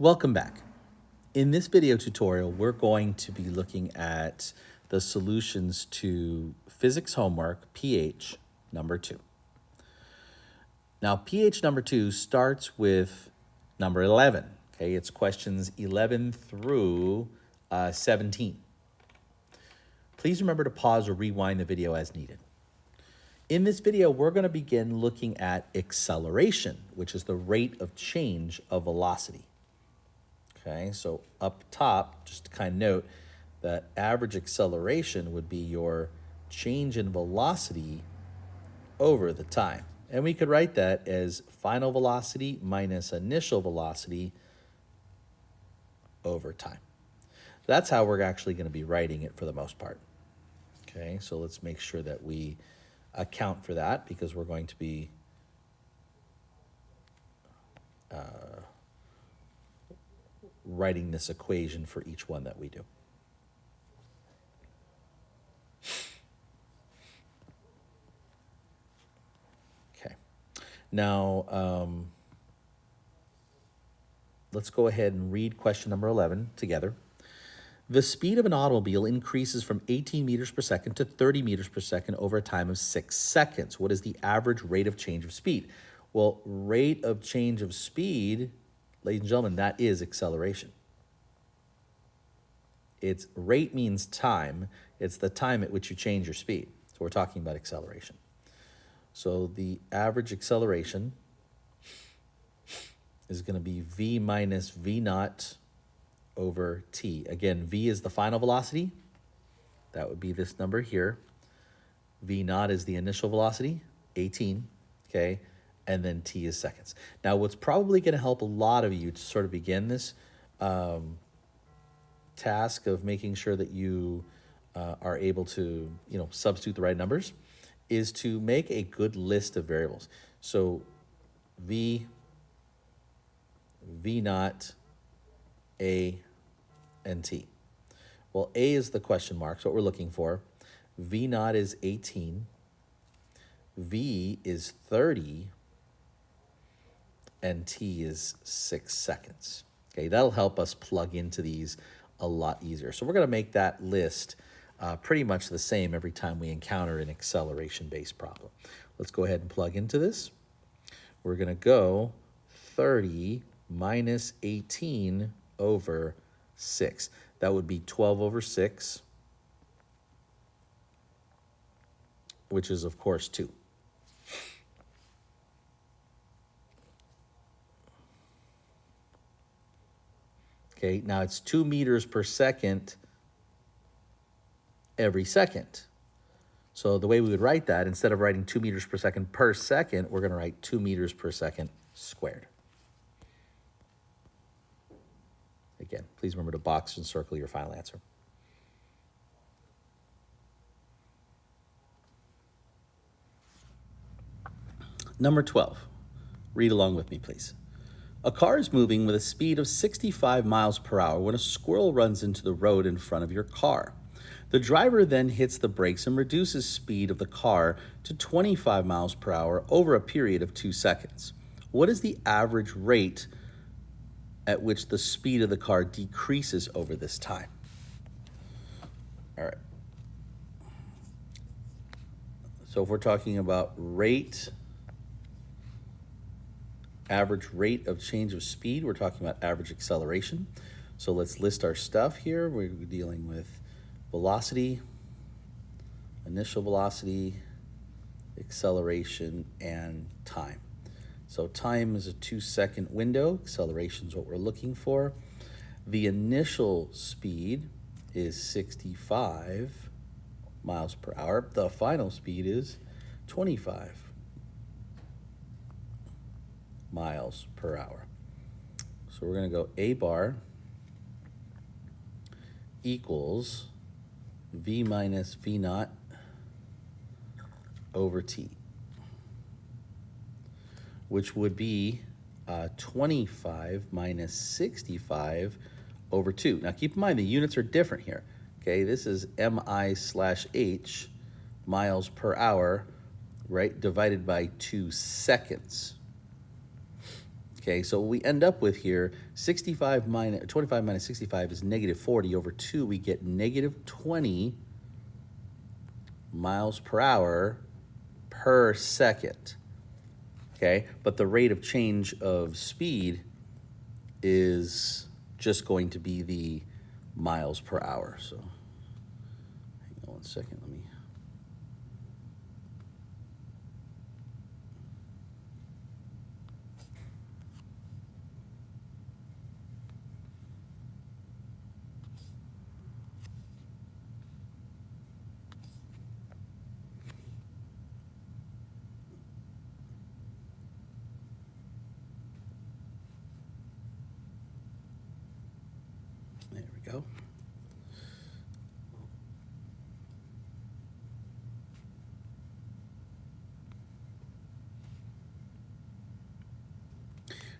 Welcome back. In this video tutorial, we're going to be looking at the solutions to physics homework, PH number 2. Now, PH number 2 starts with number 11. Okay, it's questions 11 through 17. Please remember to pause or rewind the video as needed. In this video, we're going to begin looking at acceleration, which is the rate of change of velocity. Okay, so up top, just to kind of note that average acceleration would be your change in velocity over the time. And we could write that as final velocity minus initial velocity over time. That's how we're actually going to be writing it for the most part. Okay, so let's make sure that we account for that because we're going to be writing this equation for each one that we do. Okay, now let's go ahead and read question number 11 together. The speed of an automobile increases from 18 meters per second to 30 meters per second over a time of 6 seconds. What is the average rate of change of speed? Well, rate of change of speed, ladies and gentlemen, that is acceleration. It's rate means time. It's the time at which you change your speed. So we're talking about acceleration. So the average acceleration is going to be v minus v naught over t. Again, v is the final velocity. That would be this number here. V naught is the initial velocity, 18, okay? And then t is seconds. Now, what's probably going to help a lot of you to sort of begin this task of making sure that you are able to, substitute the right numbers is to make a good list of variables. So v naught, a, and t. Well, a is the question mark, so what we're looking for. V naught is 18. V is 30. And t is 6 seconds. Okay, that'll help us plug into these a lot easier. So we're going to make that list pretty much the same every time we encounter an acceleration-based problem. Let's go ahead and plug into this. We're going to go 30 minus 18 over 6. That would be 12 over 6, which is, of course, 2. Okay, now it's 2 meters per second every second. So the way we would write that, instead of writing 2 meters per second, we're going to write 2 meters per second squared. Again, please remember to box and circle your final answer. Number 12. Read along with me, please. A car is moving with a speed of 65 miles per hour when a squirrel runs into the road in front of your car. The driver then hits the brakes and reduces speed of the car to 25 miles per hour over a period of 2 seconds. What is the average rate at which the speed of the car decreases over this time? All right. So if we're talking about average rate of change of speed, we're talking about average acceleration. So let's list our stuff here. We're dealing with velocity, initial velocity, acceleration, and time. So time is a 2-second window. Acceleration is what we're looking for. The initial speed is 65 miles per hour. The final speed is 25 miles per hour. So we're going to go A bar equals V minus V naught over T, which would be 25 minus 65 over 2. Now keep in mind the units are different here. Okay, this is mi/h, miles per hour, right, divided by 2 seconds. Okay, so what we end up with here, 65 minus, 25 minus 65 is negative 40. Over 2, we get negative 20 miles per hour per second. Okay, but the rate of change of speed is just going to be the miles per hour. So hang on 1 second, let me. There we go.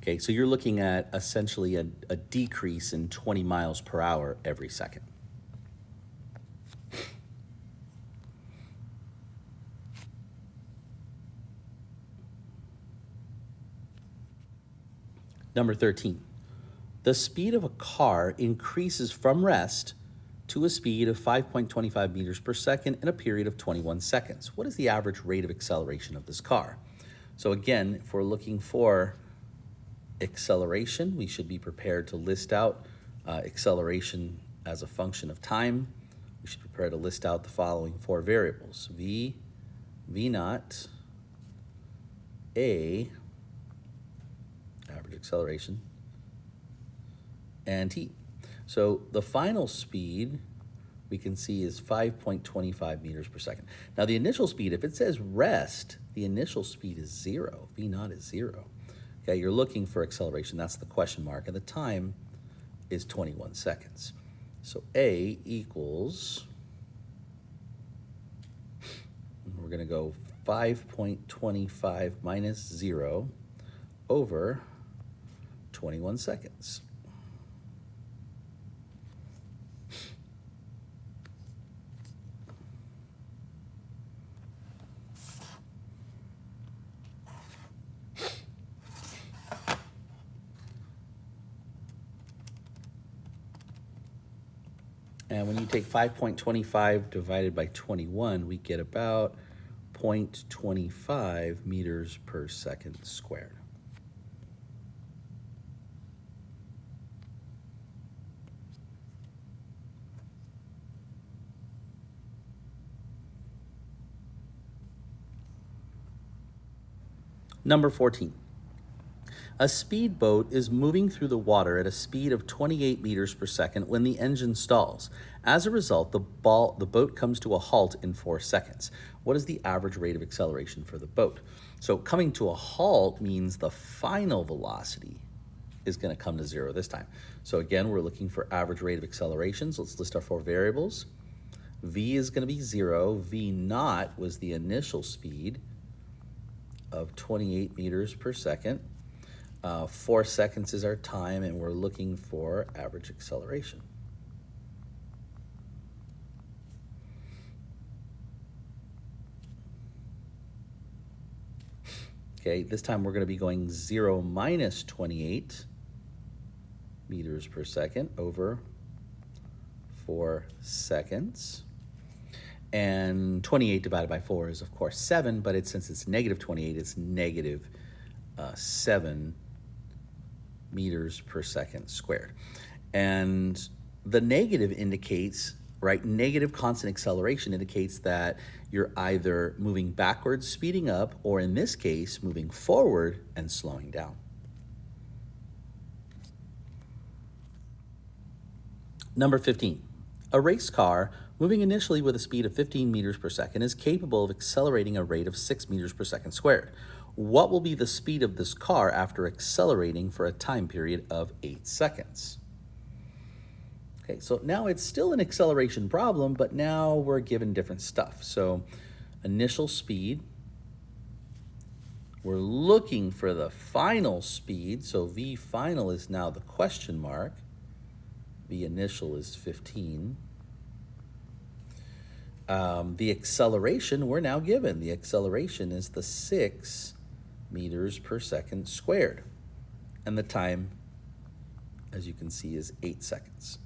Okay, so you're looking at essentially a decrease in 20 miles per hour every second. Number 13, the speed of a car increases from rest to a speed of 5.25 meters per second in a period of 21 seconds. What is the average rate of acceleration of this car? So again, if we're looking for acceleration, we should be prepared to list out acceleration as a function of time. We should be prepared to list out the following 4 variables: v, v naught, a, average acceleration, and t. So the final speed we can see is 5.25 meters per second. Now the initial speed, if it says rest, the initial speed is 0. V naught is 0. Okay, you're looking for acceleration. That's the question mark. And the time is 21 seconds. So A equals, we're going to go 5.25 minus 0 over 21 seconds. And when you take 5.25 divided by 21, we get about 0.25 meters per second squared. Number 14. A speedboat is moving through the water at a speed of 28 meters per second when the engine stalls. As a result, the boat comes to a halt in 4 seconds. What is the average rate of acceleration for the boat? So coming to a halt means the final velocity is going to come to 0 this time. So again, we're looking for average rate of acceleration. So let's list our 4 variables. V is going to be 0. V naught was the initial speed of 28 meters per second. 4 seconds is our time, and we're looking for average acceleration. Okay, this time we're going to be going 0 minus 28 meters per second over 4 seconds. And 28 divided by 4 is, of course, 7, but since it's negative 28, it's negative 7 meters per second squared. And the negative indicates, right, negative constant acceleration indicates that you're either moving backwards, speeding up, or in this case, moving forward and slowing down. Number 15, a race car moving initially with a speed of 15 meters per second is capable of accelerating a rate of 6 meters per second squared. What will be the speed of this car after accelerating for a time period of 8 seconds? Okay, so now it's still an acceleration problem, but now we're given different stuff. So initial speed, we're looking for the final speed. So V final is now the question mark. V initial is 15. The acceleration we're now given. The acceleration is the 6 meters per second squared. and the time, as you can see, is 8 seconds.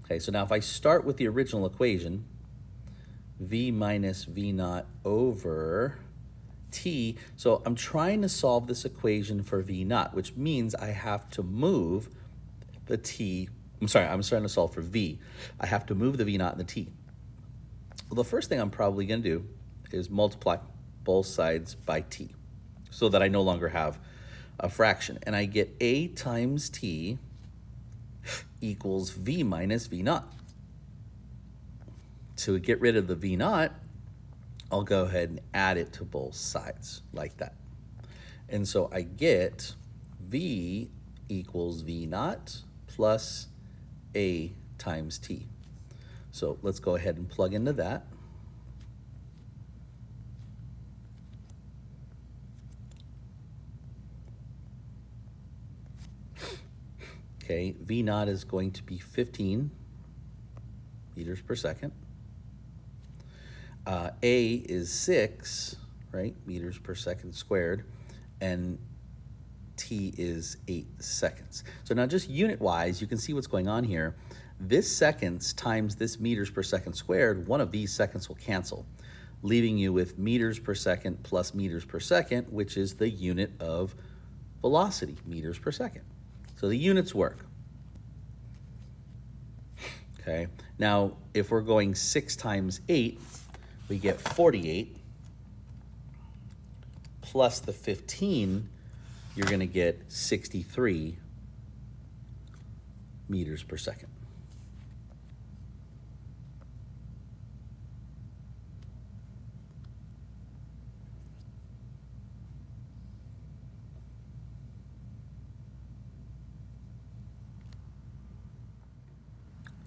Okay, so now if I start with the original equation, v minus v naught over t, so I'm trying to solve this equation for v naught, which means I have to move the t, I'm trying to solve for v. I have to move the v naught and the t. Well, the first thing I'm probably going to do is multiply both sides by t so that I no longer have a fraction. And I get a times t equals v minus v naught. To get rid of the v naught, I'll go ahead and add it to both sides like that. And so I get v equals v naught plus a times t. So let's go ahead and plug into that. Okay, v naught is going to be 15 meters per second. A is 6, right, meters per second squared, and t is 8 seconds. So now just unit-wise, you can see what's going on here. This seconds times this meters per second squared, one of these seconds will cancel, leaving you with meters per second plus meters per second, which is the unit of velocity, meters per second. So the units work. Okay, now if we're going 6 times 8, we get 48, plus the 15, you're going to get 63 meters per second.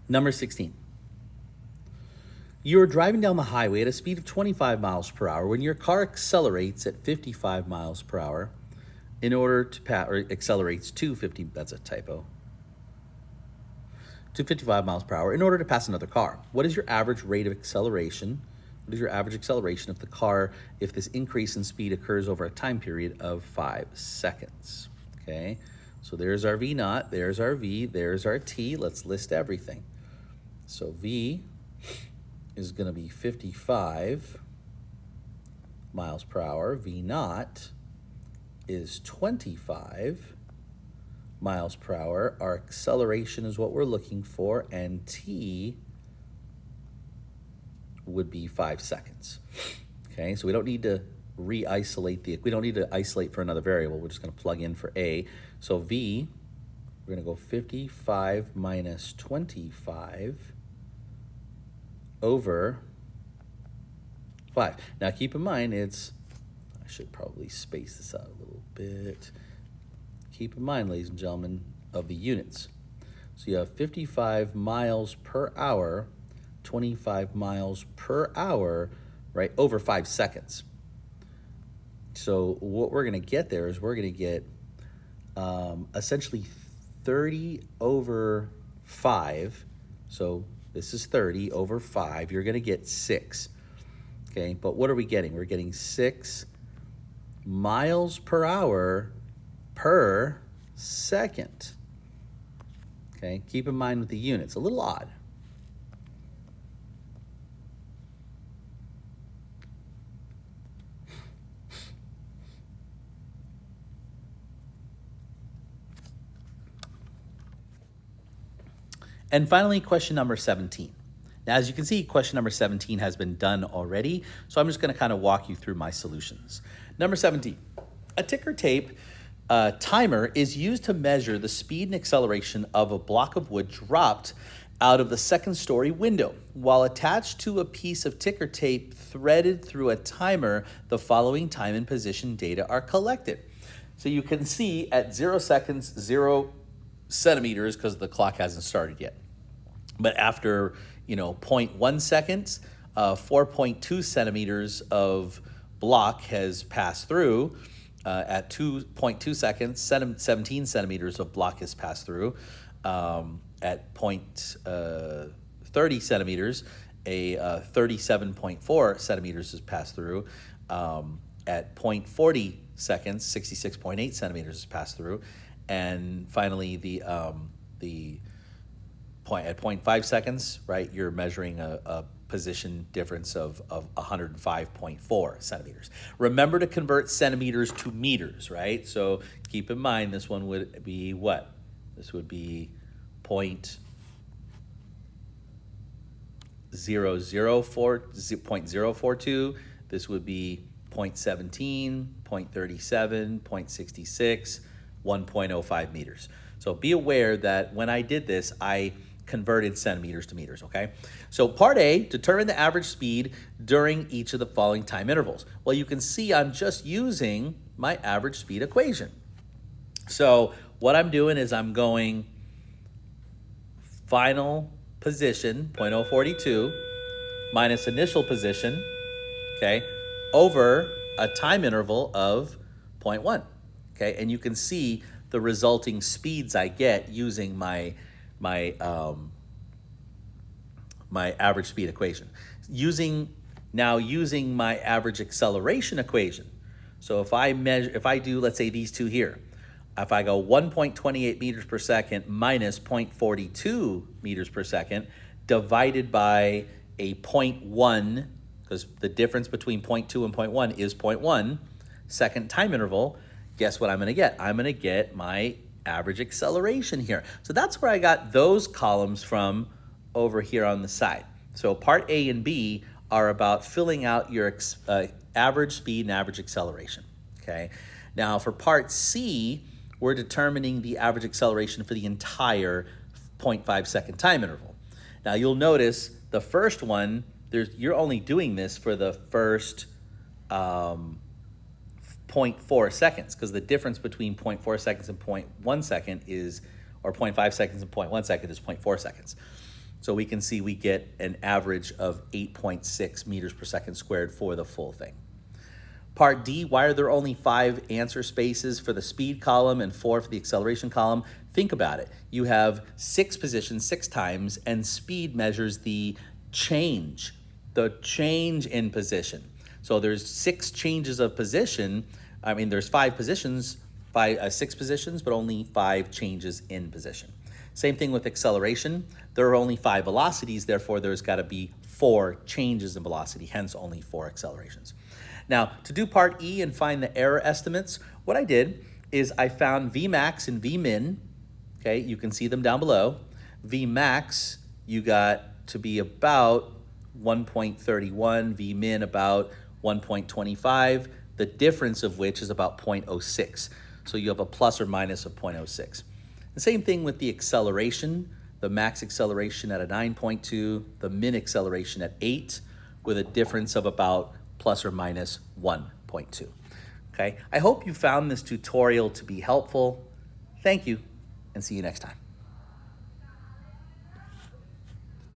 Number 16. You are driving down the highway at a speed of 25 miles per hour when your car accelerates at 55 miles per hour in order to pass, or accelerates to 50, that's a typo, to 55 miles per hour in order to pass another car. What is your average rate of acceleration? What is your average acceleration of the car if this increase in speed occurs over a time period of 5 seconds? Okay, so there's our v naught, there's our v, there's our t. Let's list everything. So v is going to be 55 miles per hour. V naught is 25 miles per hour. Our acceleration is what we're looking for, and t would be 5 seconds. Okay, so we don't need to we don't need to isolate for another variable. We're just going to plug in for a. So v, we're going to go 55 minus 25 over 5. Now keep in mind I should probably space this out a little bit. Keep in mind, ladies and gentlemen, of the units. So you have 55 miles per hour, 25 miles per hour, right, over 5 seconds. So what we're going to get there is we're going to get essentially 30 over 5. So this is 30 over 5. You're going to get 6. Okay, but what are we getting? We're getting 6 miles per hour per second. Okay, keep in mind with the units, a little odd. And finally, question number 17. Now, as you can see, question number 17 has been done already, so I'm just going to kind of walk you through my solutions. Number 17, a ticker tape timer is used to measure the speed and acceleration of a block of wood dropped out of the second-story window. While attached to a piece of ticker tape threaded through a timer, the following time and position data are collected. So you can see at 0 seconds, 0 centimeters, because the clock hasn't started yet. But after 0.1 seconds, 4.2 centimeters of block has passed through. At 2.2 seconds, 17 centimeters of block has passed through. At 30 centimeters, a 37.4 centimeters has passed through. At 0.40 seconds, 66.8 centimeters is passed through. And finally, the point at 0.5 seconds, right, you're measuring a position difference of 105.4 centimeters. Remember to convert centimeters to meters, right? So keep in mind this one would be what? This would be 0.042. This would be 0.17, 0.37, 0.66, 1.05 meters. So be aware that when I did this, I converted centimeters to meters, okay? So part A, determine the average speed during each of the following time intervals. Well, you can see I'm just using my average speed equation. So what I'm doing is I'm going final position, 0.042, minus initial position, okay, over a time interval of 0.1, okay? And you can see the resulting speeds I get using my average speed equation. Using my average acceleration equation. So if I do, let's say these two here, if I go 1.28 meters per second minus 0.42 meters per second divided by a 0.1, because the difference between 0.2 and 0.1 is 0.1 second time interval, guess what I'm gonna get? I'm gonna get my average acceleration here. So that's where I got those columns from over here on the side. So part A and B are about filling out your average speed and average acceleration, okay? Now for part C, we're determining the average acceleration for the entire 0.5 second time interval. Now you'll notice the first one, you're only doing this for the first 0.4 seconds, because the difference between 0.4 seconds and 0.1 second is, or 0.5 seconds and 0.1 second is 0.4 seconds. So we can see we get an average of 8.6 meters per second squared for the full thing. Part D, why are there only 5 answer spaces for the speed column and 4 for the acceleration column? Think about it. You have 6 positions 6 times, and speed measures the change in position. So there's 6 changes of position. I mean, there's 5 positions, 6 positions, but only 5 changes in position. Same thing with acceleration. There are only 5 velocities, therefore there's got to be 4 changes in velocity, hence only 4 accelerations. Now, to do part E and find the error estimates, what I did is I found Vmax and Vmin, okay, you can see them down below. Vmax, you got to be about 1.31, Vmin about 1.25, the difference of which is about 0.06. So you have a plus or minus of 0.06. The same thing with the acceleration, the max acceleration at a 9.2, the min acceleration at 8, with a difference of about plus or minus 1.2. Okay, I hope you found this tutorial to be helpful. Thank you, and see you next time.